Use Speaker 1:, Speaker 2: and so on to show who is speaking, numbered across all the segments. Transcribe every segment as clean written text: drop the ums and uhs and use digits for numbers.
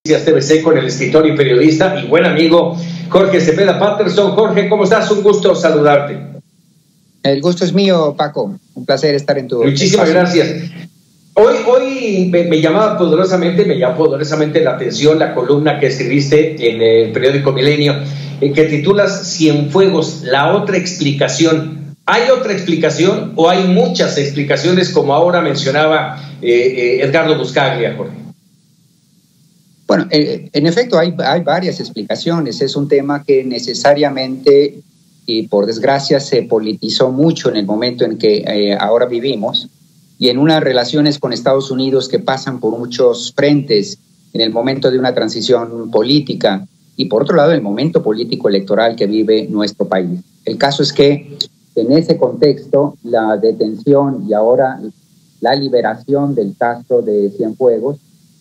Speaker 1: TVC con el escritor y periodista y buen amigo Jorge Cepeda Patterson. Jorge, ¿cómo estás? Un gusto saludarte.
Speaker 2: El gusto es mío, Paco. Un placer estar en tu...
Speaker 1: Muchísimas gracias. Hoy me llamó poderosamente la atención la columna que escribiste en el periódico Milenio, que titulas Cienfuegos, la otra explicación. ¿Hay otra explicación o hay muchas explicaciones, como ahora mencionaba Edgardo Buscaglia, Jorge?
Speaker 2: Bueno, en efecto hay varias explicaciones. Es un tema que necesariamente y por desgracia se politizó mucho en el momento en que ahora vivimos, y en unas relaciones con Estados Unidos que pasan por muchos frentes en el momento de una transición política y por otro lado el momento político electoral que vive nuestro país. El caso es que en ese contexto la detención y ahora la liberación del caso de Cienfuegos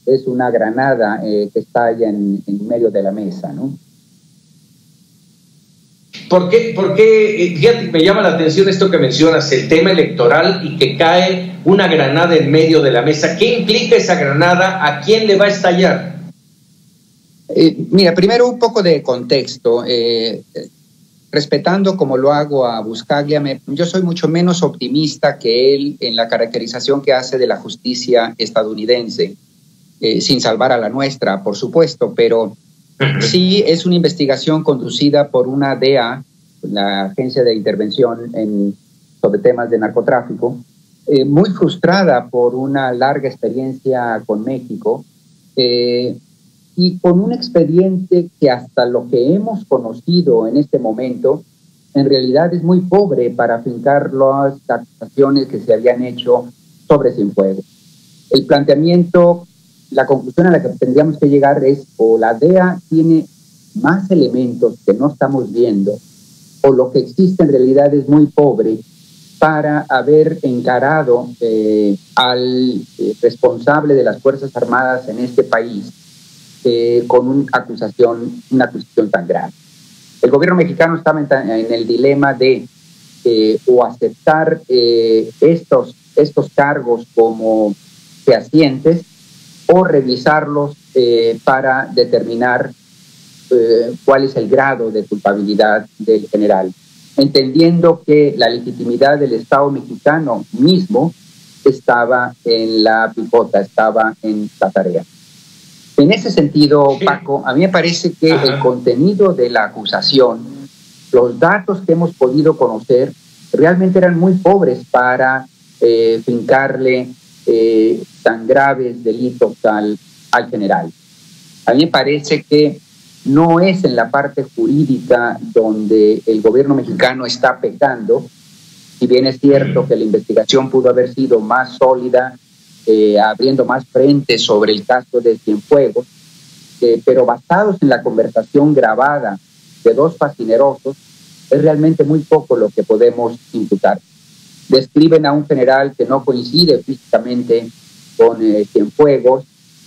Speaker 2: es una granada que estalla en medio de la mesa, ¿no?
Speaker 1: ¿Por qué? Fíjate, me llama la atención esto que mencionas, el tema electoral y que cae una granada en medio de la mesa. ¿Qué implica esa granada? ¿A quién le va a estallar?
Speaker 2: Mira, primero un poco de contexto. Respetando como lo hago a Buscaglia, yo soy mucho menos optimista que él en la caracterización que hace de la justicia estadounidense, sin salvar a la nuestra, por supuesto, pero sí es una investigación conducida por una DEA, la Agencia de Intervención sobre temas de narcotráfico, muy frustrada por una larga experiencia con México y con un expediente que hasta lo que hemos conocido en este momento en realidad es muy pobre para afincar las acusaciones que se habían hecho sobre Cienfuegos. El planteamiento, la conclusión a la que tendríamos que llegar es o la DEA tiene más elementos que no estamos viendo o lo que existe en realidad es muy pobre para haber encarado al responsable de las Fuerzas Armadas en este país con una acusación tan grave. El gobierno mexicano estaba en el dilema de o aceptar estos cargos como fehacientes o revisarlos para determinar cuál es el grado de culpabilidad del general, entendiendo que la legitimidad del Estado mexicano mismo estaba en la picota, estaba en la tarea. En ese sentido, Paco, a mí me parece que el contenido de la acusación, los datos que hemos podido conocer, realmente eran muy pobres para fincarle tan graves delitos al general. A mí me parece que no es en la parte jurídica donde el gobierno mexicano está pecando, si bien es cierto que la investigación pudo haber sido más sólida, abriendo más frente sobre el caso de Cienfuegos, pero basados en la conversación grabada de dos fascinerosos, es realmente muy poco lo que podemos imputar. Describen a un general que no coincide físicamente con Cienfuegos,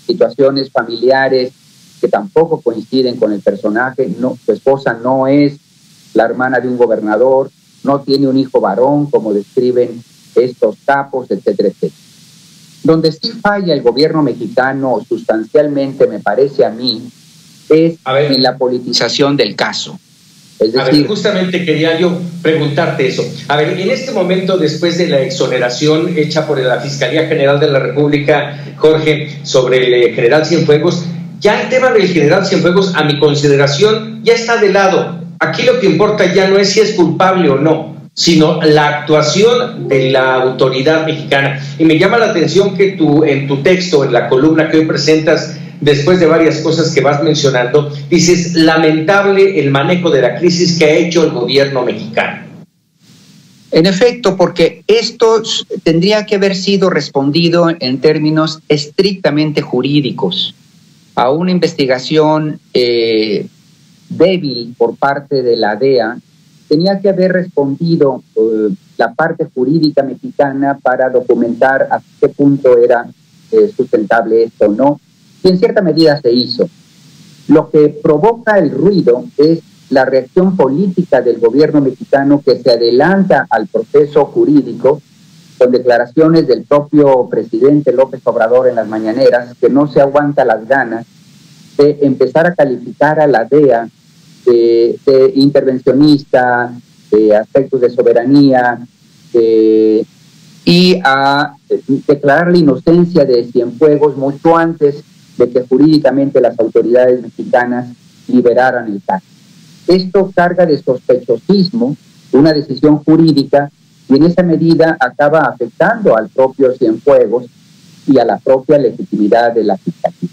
Speaker 2: situaciones familiares que tampoco coinciden con el personaje. No, su esposa no es la hermana de un gobernador, no tiene un hijo varón, como describen estos capos, etcétera, etcétera. Donde sí falla el gobierno mexicano sustancialmente, me parece a mí, es en la politización del caso. Es decir,
Speaker 1: justamente quería yo preguntarte eso. En este momento, después de la exoneración hecha por la Fiscalía General de la República, Jorge, sobre el general Cienfuegos, ya el tema del general Cienfuegos, a mi consideración, ya está de lado. Aquí lo que importa ya no es si es culpable o no, sino la actuación de la autoridad mexicana. Y me llama la atención que en tu texto, en la columna que hoy presentas, después de varias cosas que vas mencionando, dices, lamentable el manejo de la crisis que ha hecho el gobierno mexicano.
Speaker 2: En efecto, porque esto tendría que haber sido respondido en términos estrictamente jurídicos a una investigación débil por parte de la DEA. Tenía que haber respondido la parte jurídica mexicana para documentar hasta qué punto era sustentable esto o no, y en cierta medida se hizo. Lo que provoca el ruido es la reacción política del gobierno mexicano que se adelanta al proceso jurídico con declaraciones del propio presidente López Obrador en las mañaneras, que no se aguanta las ganas de empezar a calificar a la DEA de intervencionista, de aspectos de soberanía, y a declarar la inocencia de Cienfuegos mucho antes de que jurídicamente las autoridades mexicanas liberaran el caso. Esto carga de sospechosismo una decisión jurídica y en esa medida acaba afectando al propio Cienfuegos y a la propia legitimidad de la fiscalía.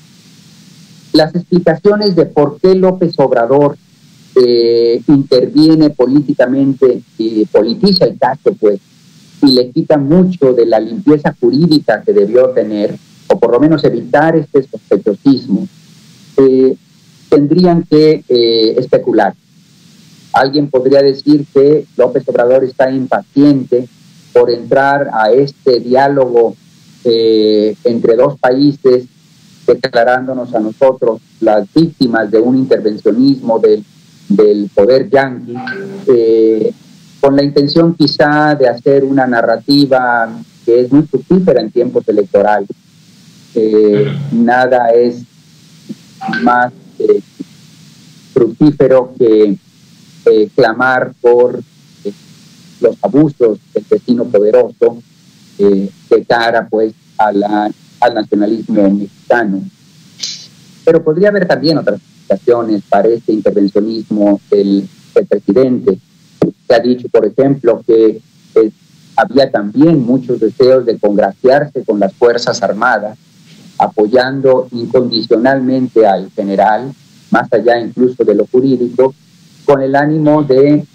Speaker 2: Las explicaciones de por qué López Obrador interviene políticamente y politiza el caso, pues, y le quita mucho de la limpieza jurídica que debió tener, o por lo menos evitar este sospechosismo, tendrían que especular. Alguien podría decir que López Obrador está impaciente por entrar a este diálogo entre dos países, declarándonos a nosotros las víctimas de un intervencionismo del poder yanqui, con la intención quizá de hacer una narrativa que es muy fructífera en tiempos electorales. Nada es más fructífero que clamar por los abusos del vecino poderoso de cara pues al nacionalismo mexicano. Pero podría haber también otras explicaciones para este intervencionismo del presidente. Se ha dicho, por ejemplo, que había también muchos deseos de congraciarse con las Fuerzas Armadas, apoyando incondicionalmente al general, más allá incluso de lo jurídico, con el ánimo de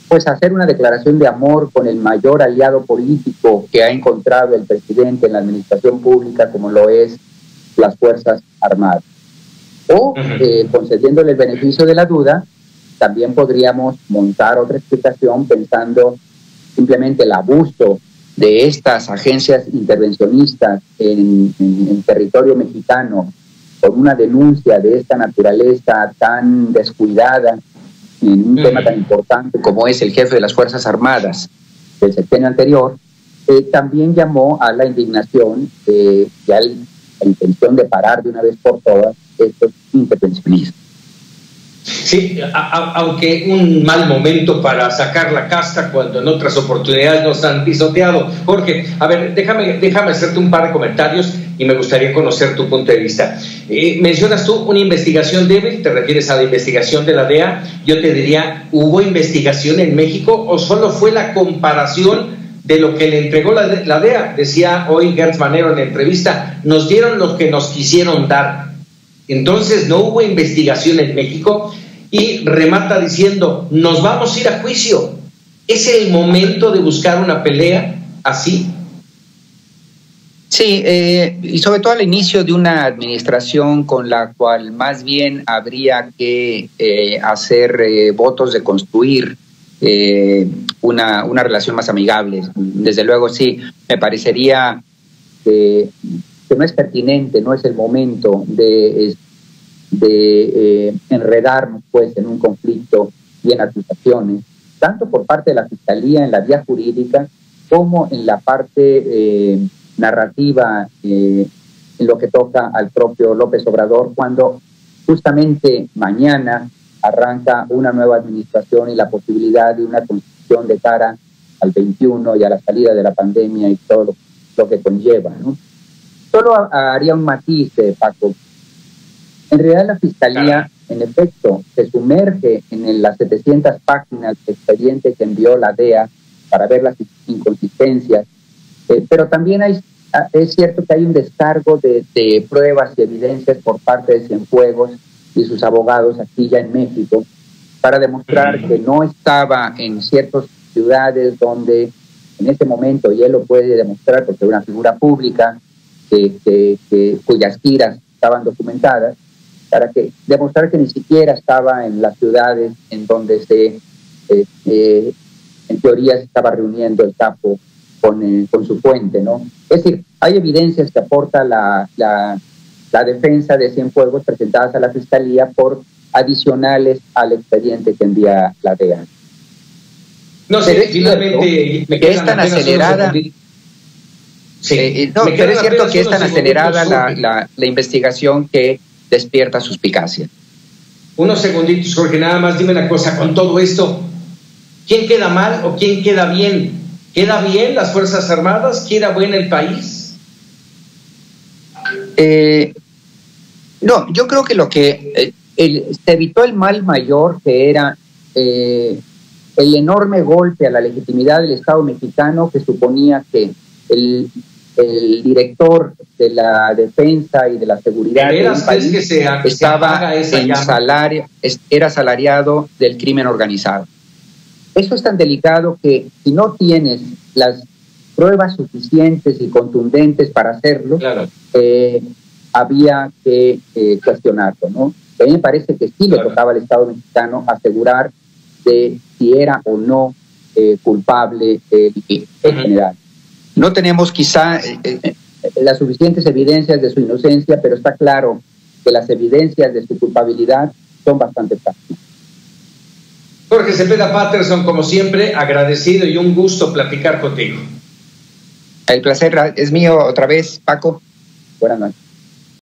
Speaker 2: pues hacer una declaración de amor con el mayor aliado político que ha encontrado el presidente en la administración pública, como lo es las Fuerzas Armadas. O, concediéndole el beneficio de la duda, también podríamos montar otra explicación pensando simplemente el abuso de estas agencias intervencionistas en territorio mexicano, con una denuncia de esta naturaleza tan descuidada en un tema tan importante como es el jefe de las Fuerzas Armadas del sexenio anterior, también llamó a la indignación y a la intención de parar de una vez por todas estos intervencionistas.
Speaker 1: Sí, aunque un mal momento para sacar la casta cuando en otras oportunidades nos han pisoteado. Jorge, a ver, déjame hacerte un par de comentarios y me gustaría conocer tu punto de vista. Mencionas tú una investigación débil, te refieres a la investigación de la DEA. Yo te diría, ¿hubo investigación en México o solo fue la comparación de lo que le entregó la DEA? Decía hoy Gertz Manero en la entrevista, nos dieron lo que nos quisieron dar. Entonces no hubo investigación en México, y remata diciendo, nos vamos a ir a juicio. ¿Es el momento de buscar una pelea así?
Speaker 2: Sí, y sobre todo al inicio de una administración con la cual más bien habría que hacer votos de construir una relación más amigable. Desde luego sí, me parecería que no es pertinente, no es el momento de enredarnos pues en un conflicto y en acusaciones, tanto por parte de la Fiscalía en la vía jurídica como en la parte narrativa en lo que toca al propio López Obrador, cuando justamente mañana arranca una nueva administración y la posibilidad de una constitución de cara al 21 y a la salida de la pandemia y todo lo que conlleva, ¿no? Solo haría un matiz, Paco. En realidad la Fiscalía, en efecto, se sumerge en las 700 páginas de expediente que envió la DEA para ver las inconsistencias, pero también es cierto que hay un descargo de pruebas y evidencias por parte de Cienfuegos y sus abogados aquí ya en México para demostrar que no estaba en ciertas ciudades donde en ese momento, y él lo puede demostrar porque es una figura pública cuyas giras estaban documentadas, para demostrar que ni siquiera estaba en las ciudades en donde en teoría se estaba reuniendo el capo con su fuente, ¿no? Es decir, hay evidencias que aporta la defensa de Cienfuegos presentadas a la Fiscalía por adicionales al expediente que envía la DEA.
Speaker 1: No sé, finalmente me
Speaker 2: es tan acelerada. Sí, pero es cierto que es tan acelerada la investigación que despierta suspicacia.
Speaker 1: Unos segunditos, Jorge, nada más dime una cosa, con todo esto, ¿quién queda mal o quién queda bien? ¿Queda bien las Fuerzas Armadas? ¿Queda bien el país?
Speaker 2: No, yo creo que se evitó el mal mayor, que era el enorme golpe a la legitimidad del Estado mexicano, que suponía que el director de la defensa y de la seguridad del país era salariado del crimen organizado. Eso es tan delicado que si no tienes las pruebas suficientes y contundentes para hacerlo, claro, había que cuestionarlo, ¿no? A mí me parece que sí le tocaba al Estado mexicano asegurar de si era o no culpable el general. No tenemos quizá las suficientes evidencias de su inocencia, pero está claro que las evidencias de su culpabilidad son bastante prácticas.
Speaker 1: Jorge Cepeda Patterson, como siempre, agradecido y un gusto platicar contigo.
Speaker 2: El placer es mío otra vez, Paco. Buenas noches.